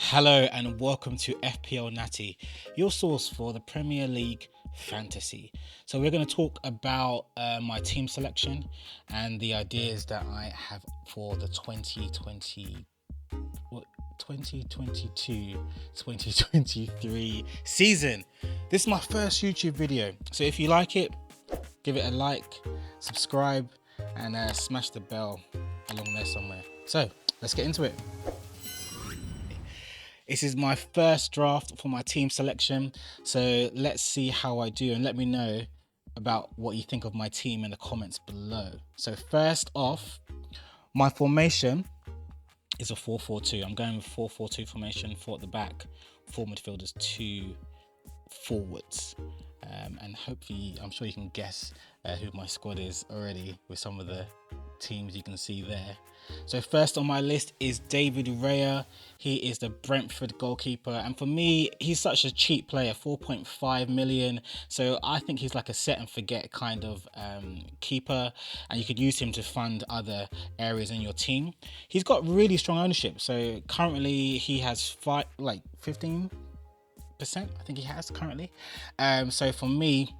Hello and welcome to FPL Natty, your source for the Premier League fantasy. So we're going to talk about my team selection and the ideas that I have for the 2022-2023 season. This is my first YouTube video, so if you like it, give it a like, subscribe, and smash the bell along there somewhere. So let's get into it. This is my first draft for my team selection, so let's see how I do and let me know about what you think of my team in the comments below. So first off, my formation is a 4-4-2. I'm going with 4-4-2 formation, 4 at the back, 4 midfielders, 2 forwards. And hopefully, I'm sure you can guess who my squad is already with some of the teams you can see there. So first on my list is David Raya. He is the Brentford goalkeeper, and for me, he's such a cheap player, 4.5 million. So I think he's like a set and forget kind of keeper, and you could use him to fund other areas in your team. He's got really strong ownership. So currently he has 15%. I think he has currently. So for me,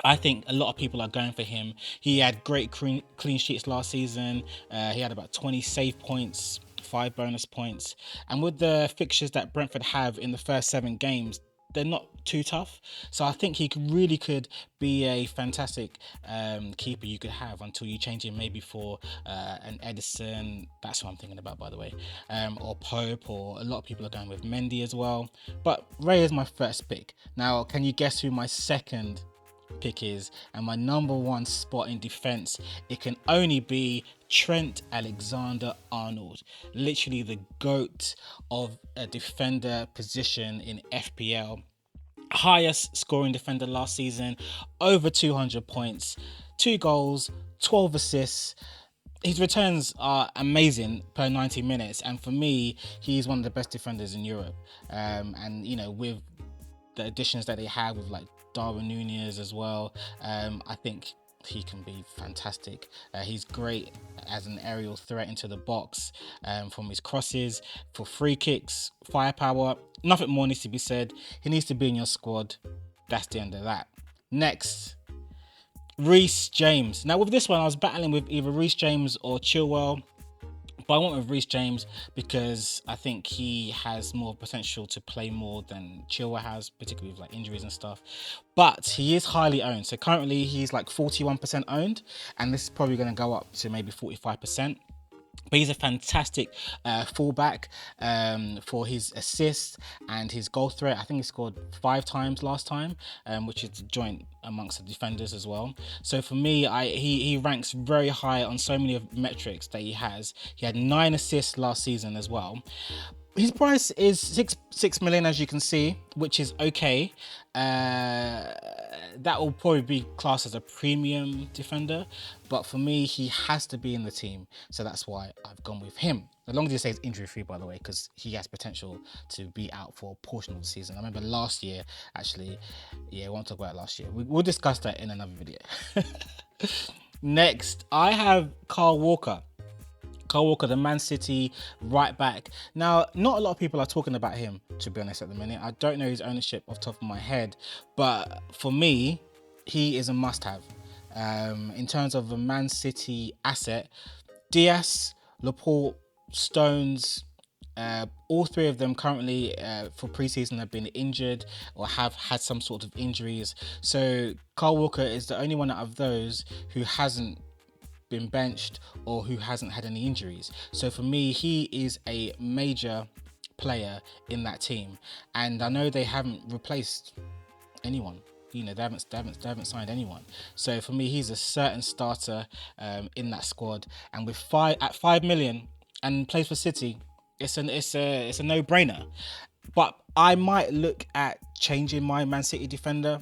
I think a lot of people are going for him. He had great clean sheets last season. He had about 20 save points, 5 bonus points. And with the fixtures that Brentford have in the first 7 games, they're not too tough. So I think he really could be a fantastic keeper you could have until you change him maybe for an Edison. That's what I'm thinking about, by the way. Or Pope, or a lot of people are going with Mendy as well. But Ray is my first pick. Now, can you guess who my second pick is? And my number 1 spot in defense, it can only be Trent Alexander-Arnold, literally the GOAT of a defender position in FPL. Highest scoring defender last season, over 200 points, 2 goals, 12 assists. His returns are amazing per 90 minutes, and for me, he's one of the best defenders in Europe. And you know, with the additions that they have with like Darwin Nunez as well, I think he can be fantastic. He's great as an aerial threat into the box, from his crosses, for free kicks, firepower. Nothing more needs to be said. He needs to be in your squad. That's the end of that. Next, Reece James. Now with this one, I was battling with either Reece James or Chilwell, but I went with Reece James because I think he has more potential to play more than Chilwell has, particularly with like injuries and stuff. But he is highly owned. So currently he's like 41% owned, and this is probably going to go up to maybe 45%. But he's a fantastic fullback for his assists and his goal threat. I think he scored 5 times last time, which is joint amongst the defenders as well. So for me, he ranks very high on so many of metrics that he has. He had 9 assists last season as well. His price is 6 million, as you can see, which is okay. That will probably be classed as a premium defender, but for me, he has to be in the team, so that's why I've gone with him. As long as he stays injury-free, by the way, because he has potential to be out for a portion of the season. I remember last year, actually, yeah, I won't talk about last year. We'll discuss that in another video. Next, I have Kyle Walker. Kyle Walker, the Man City right back. Now, not a lot of people are talking about him, to be honest, at the minute. I don't know his ownership off the top of my head, but for me, he is a must-have. In terms of a Man City asset, Diaz, Laporte, Stones, all 3 of them currently for preseason have been injured or have had some sort of injuries. So Kyle Walker is the only one out of those who hasn't been benched or who hasn't had any injuries. So for me, he is a major player in that team, and I know they haven't replaced anyone. You know, they haven't signed anyone. So for me, he's a certain starter in that squad. And with 5 million and plays for City, it's a no-brainer. But I might look at changing my Man City defender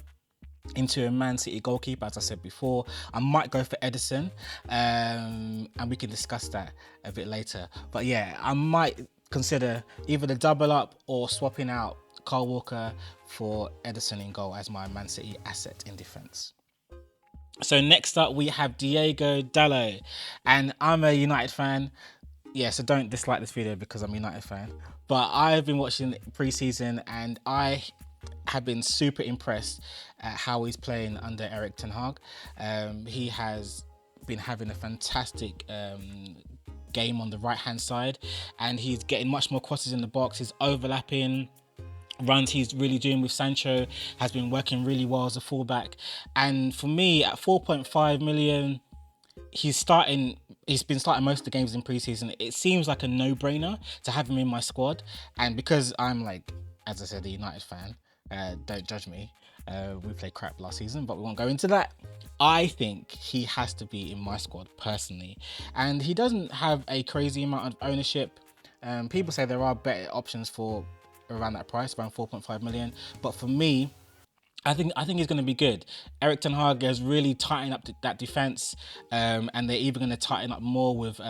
into a Man City goalkeeper, as I said before. I might go for Edison, and we can discuss that a bit later. But yeah, I might consider either the double up or swapping out Kyle Walker for Edison in goal as my Man City asset in defence. So next up we have Diego Dalot, and I'm a United fan. Yeah, so don't dislike this video because I'm a United fan. But I've been watching pre-season and I have been super impressed at how he's playing under Eric Ten Hag. He has been having a fantastic game on the right hand side, and he's getting much more crosses in the box. He's overlapping runs he's really doing with Sancho has been working really well as a fullback. And for me, at 4.5 million, he's been starting most of the games in preseason. It seems like a no-brainer to have him in my squad. And because I'm, like, as I said, a United fan, don't judge me. We played crap last season, but we won't go into that. I think he has to be in my squad personally. And he doesn't have a crazy amount of ownership. People say there are better options for around that price, around 4.5 million. But for me, I think he's going to be good. Eric Ten Hag has really tightened up that defense, and they're even going to tighten up more with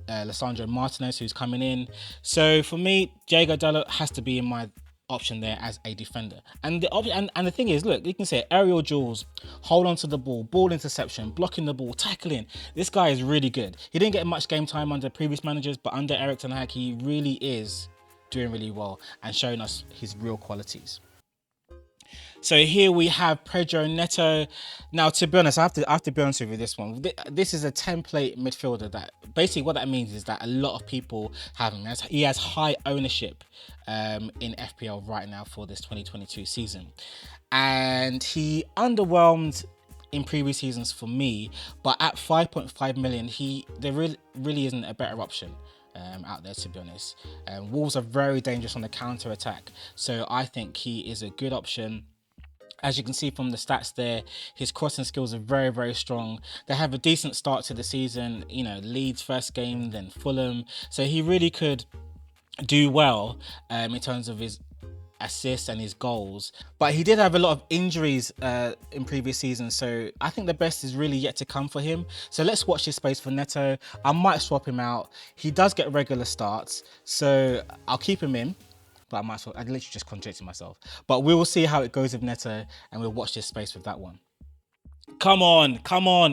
Lisandro Martinez, who's coming in. So for me, Diego Dalot has to be in my option there as a defender. And the thing is, look, you can say aerial duels, hold on to the ball interception, blocking the ball, tackling. This guy is really good. He didn't get much game time under previous managers, but under Eric Ten Hag, he really is doing really well and showing us his real qualities. So here we have Pedro Neto. Now, to be honest, I have to be honest with you, this one. This is a template midfielder that basically what that means is that a lot of people have him. He has high ownership in FPL right now for this 2022 season. And he underwhelmed in previous seasons for me, but at 5.5 million, there really isn't a better option out there, to be honest. Wolves are very dangerous on the counter attack, so I think he is a good option. As you can see from the stats there, his crossing skills are very, very strong. They have a decent start to the season, you know, Leeds first game, then Fulham. So he really could do well in terms of his assists and his goals. But he did have a lot of injuries in previous seasons, so I think the best is really yet to come for him. So let's watch this space for Neto. I might swap him out. He does get regular starts, so I'll keep him in. But I literally just contradicted myself. But we will see how it goes with Neto, and we'll watch this space with that one. Come on.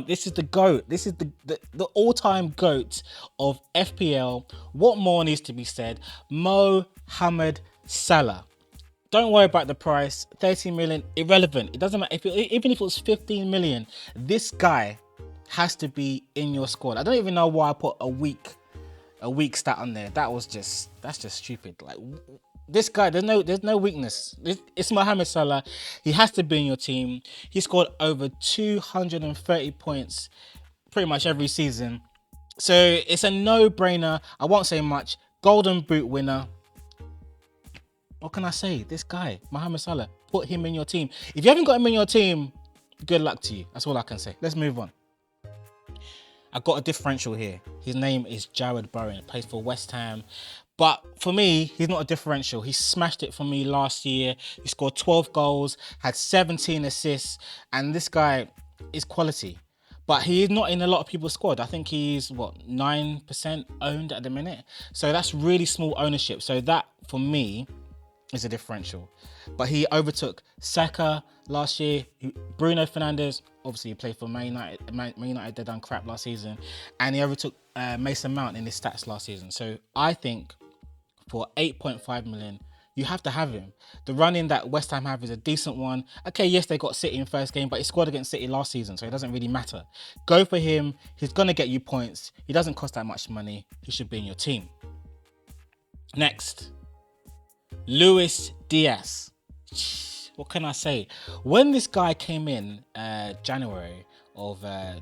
This is the GOAT. This is the all-time GOAT of FPL. What more needs to be said? Mohamed Salah. Don't worry about the price. 13 million, irrelevant. It doesn't matter. Even if it was 15 million, this guy has to be in your squad. I don't even know why I put a weak stat on there. That's just stupid. Like, this guy, there's no weakness. It's Mohamed Salah. He has to be in your team. He scored over 230 points pretty much every season. So it's a no-brainer. I won't say much. Golden Boot winner. What can I say? This guy, Mohamed Salah, put him in your team. If you haven't got him in your team, good luck to you. That's all I can say. Let's move on. I got a differential here. His name is Jarrod Bowen. Plays for West Ham. But for me, he's not a differential. He smashed it for me last year. He scored 12 goals, had 17 assists, and this guy is quality. But he is not in a lot of people's squad. I think he's, 9% owned at the minute. So that's really small ownership. So that, for me, is a differential. But he overtook Saka last year. Bruno Fernandes, obviously he played for Man United. Man United, they done crap last season. And he overtook Mason Mount in his stats last season. So I think for 8.5 million, you have to have him. The run-in that West Ham have is a decent one. Okay, yes, they got City in first game, but he scored against City last season, so it doesn't really matter. Go for him. He's going to get you points. He doesn't cost that much money. He should be in your team. Next, Luis Diaz. What can I say? When this guy came in January of this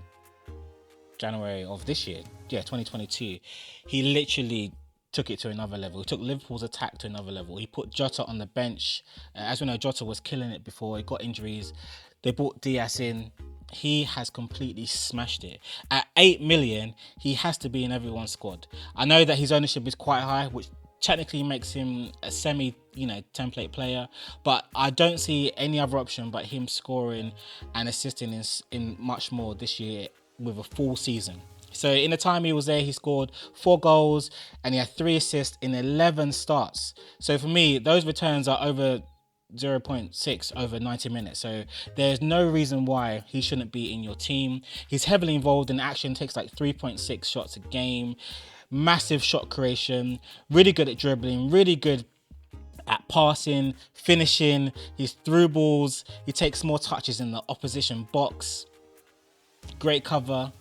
year, 2022, he literally took it to another level. He took Liverpool's attack to another level. He put Jota on the bench. As we know, Jota was killing it before. He got injuries. They brought Diaz in. He has completely smashed it. At 8 million, he has to be in everyone's squad. I know that his ownership is quite high, which technically makes him a template player, but I don't see any other option but him scoring and assisting in much more this year with a full season. So in the time he was there, he scored 4 goals and he had 3 assists in 11 starts. So for me, those returns are over 0.6 over 90 minutes. So there's no reason why he shouldn't be in your team. He's heavily involved in action, takes like 3.6 shots a game. massive shot creation, really good at dribbling, really good at passing, finishing, his through balls, he takes more touches in the opposition box, great cover.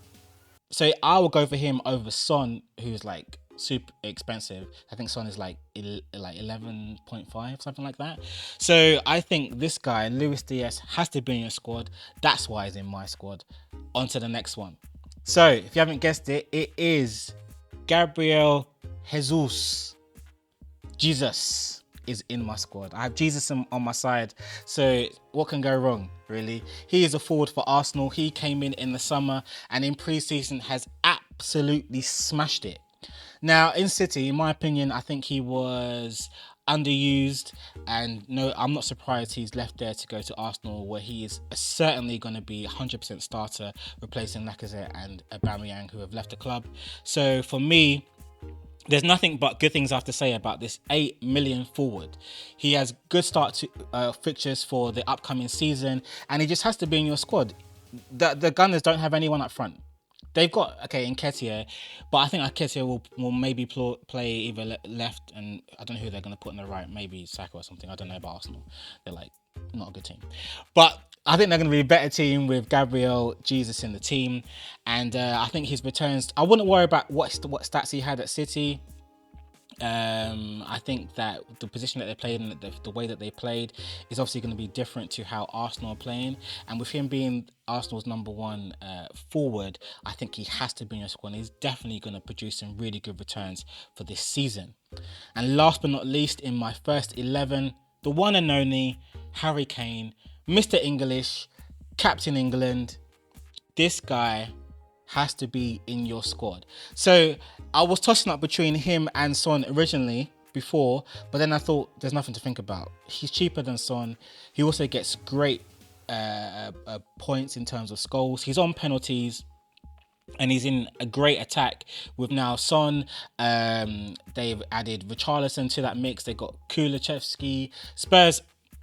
So I will go for him over Son, who's like super expensive. I think Son is like 11.5, something like that. So I think this guy, Luis Diaz, has to be in your squad. That's why he's in my squad. On to the next one. So if you haven't guessed it, it is Gabriel Jesus. Jesus is in my squad. I have Jesus on my side. So what can go wrong, really? He is a forward for Arsenal. He came in the summer and in pre-season has absolutely smashed it. Now, in City, in my opinion, I think he was underused, and no, I'm not surprised he's left there to go to Arsenal, where he is certainly going to be 100% starter, replacing Lacazette and Aubameyang, who have left the club. So for me, there's nothing but good things I have to say about this 8 million forward. He has good start to fixtures for the upcoming season, and he just has to be in your squad. The Gunners don't have anyone up front. They've got, okay, Nketiah, but I think Nketiah will maybe play either left, and I don't know who they're going to put in the right, maybe Saka or something. I don't know about Arsenal. They're like not a good team. But I think they're going to be a better team with Gabriel Jesus in the team. And I think his returns, I wouldn't worry about what stats he had at City. I think that the position that they played and the way that they played is obviously going to be different to how Arsenal are playing. And with him being Arsenal's number one forward, I think he has to be in your squad. And he's definitely going to produce some really good returns for this season. And last but not least, in my first 11, the one and only Harry Kane, Mr. English, Captain England. This guy has to be in your squad. So I was tossing up between him and Son originally before, but then I thought there's nothing to think about. He's cheaper than Son. He also gets great points in terms of goals. He's on penalties. And he's in a great attack with now Son. They've added Richarlison to that mix. They got Kulusevski. Spurs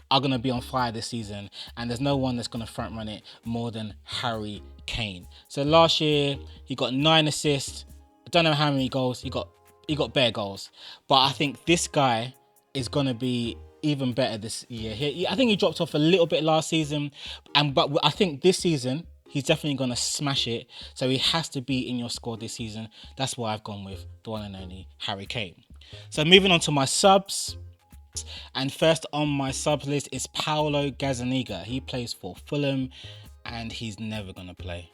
are going to be on fire this season, and there's no one that's going to front run it more than Harry Kane. So last year he got 9 assists. I don't know how many goals he got bare goals, but I think this guy is going to be even better this year. I think he dropped off a little bit last season, but I think this season he's definitely going to smash it. So he has to be in your squad this season. That's why I've gone with the one and only Harry Kane. So moving on to my subs. And first on my subs list is Paulo Gazzaniga. He plays for Fulham and he's never going to play.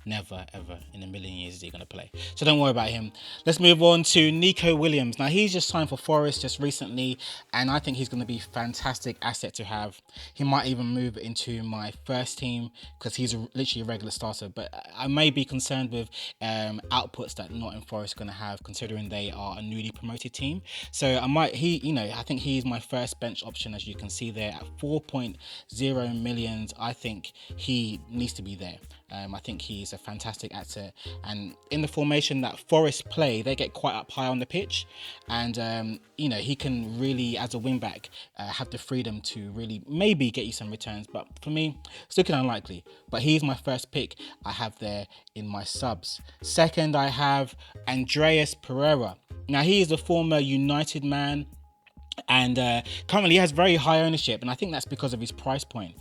Never, ever in a million years is he going to play. So don't worry about him. Let's move on to Nico Williams. Now, he's just signed for Forest just recently, and I think he's going to be a fantastic asset to have. He might even move into my first team because he's literally a regular starter, but I may be concerned with outputs that Nottingham Forest are going to have, considering they are a newly promoted team. So I think he's my first bench option, as you can see there at 4.0 million. I think he needs to be there. I think he's a fantastic asset, and in the formation that Forest play, they get quite up high on the pitch, and he can really, as a wing back, have the freedom to really maybe get you some returns, but for me it's looking unlikely. But he's my first pick I have there in my subs. Second, I have Andreas Pereira. Now, he is a former United man, and currently he has very high ownership, and I think that's because of his price point.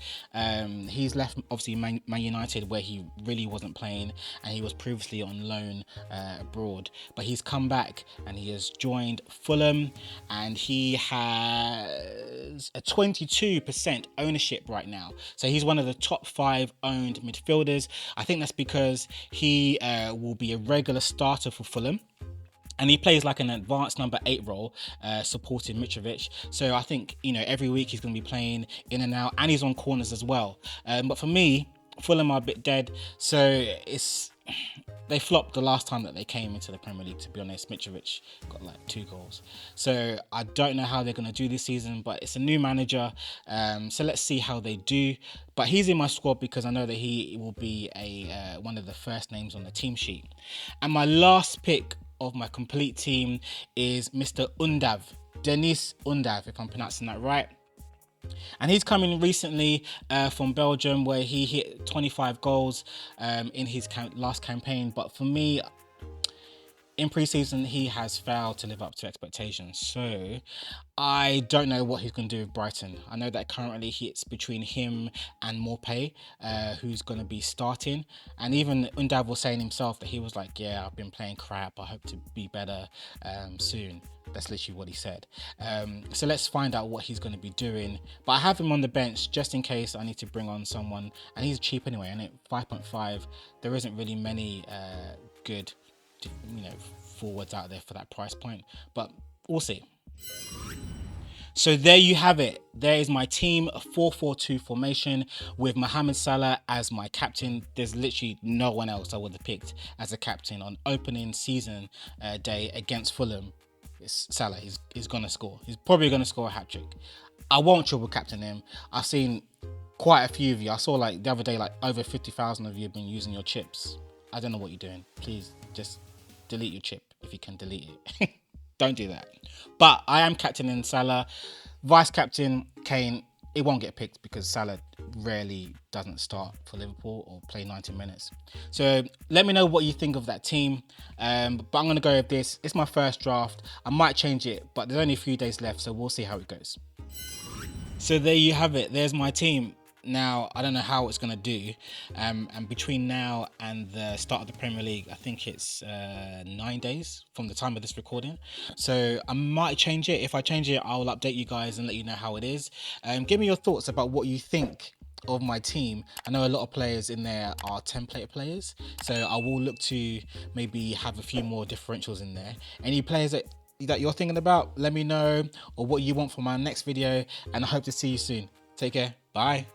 He's left obviously Man United, where he really wasn't playing, and he was previously on loan abroad, but he's come back and he has joined Fulham, and he has a 22% ownership right now. So he's one of the top 5 owned midfielders. I think that's because he will be a regular starter for Fulham. And he plays like an advanced number 8 role, supporting Mitrovic. So I think, every week he's going to be playing in and out, and he's on corners as well. But for me, Fulham are a bit dead. So they flopped the last time that they came into the Premier League, to be honest. Mitrovic got like 2 goals. So I don't know how they're going to do this season, but it's a new manager. So let's see how they do. But he's in my squad because I know that he will be one of the first names on the team sheet. And my last pick of my complete team is Mr. Undav, Denis Undav, if I'm pronouncing that right. And he's coming recently from Belgium, where he hit 25 goals in his last campaign. But for me, in pre-season, he has failed to live up to expectations. So I don't know what he's going to do with Brighton. I know that currently it's between him and Morpay, who's going to be starting. And even Undav was saying himself that he was like, yeah, I've been playing crap. I hope to be better soon. That's literally what he said. So let's find out what he's going to be doing. But I have him on the bench just in case I need to bring on someone. And he's cheap anyway, and at 5.5, there isn't really many good, forwards out there for that price point. But we'll see. So there you have it. There is my team, a 4-4-2 formation with Mohamed Salah as my captain. There's literally no one else I would have picked as a captain on opening season day against Fulham. It's Salah. He's going to score. He's probably going to score a hat-trick. I won't triple captain him. I've seen quite a few of you. I saw like the other day, like over 50,000 of you have been using your chips. I don't know what you're doing. Please just delete your chip if you can delete it. Don't do that. But I am captaining Salah. Vice captain Kane. It won't get picked because Salah rarely doesn't start for Liverpool or play 90 minutes. So let me know what you think of that team. But I'm going to go with this. It's my first draft. I might change it, but there's only a few days left, so we'll see how it goes. So there you have it. There's my team. Now, I don't know how it's going to do. And between now and the start of the Premier League, I think it's 9 days from the time of this recording. So I might change it. If I change it, I'll update you guys and let you know how it is. Give me your thoughts about what you think of my team. I know a lot of players in there are template players. So I will look to maybe have a few more differentials in there. Any players that you're thinking about, let me know, or what you want for my next video. And I hope to see you soon. Take care. Bye.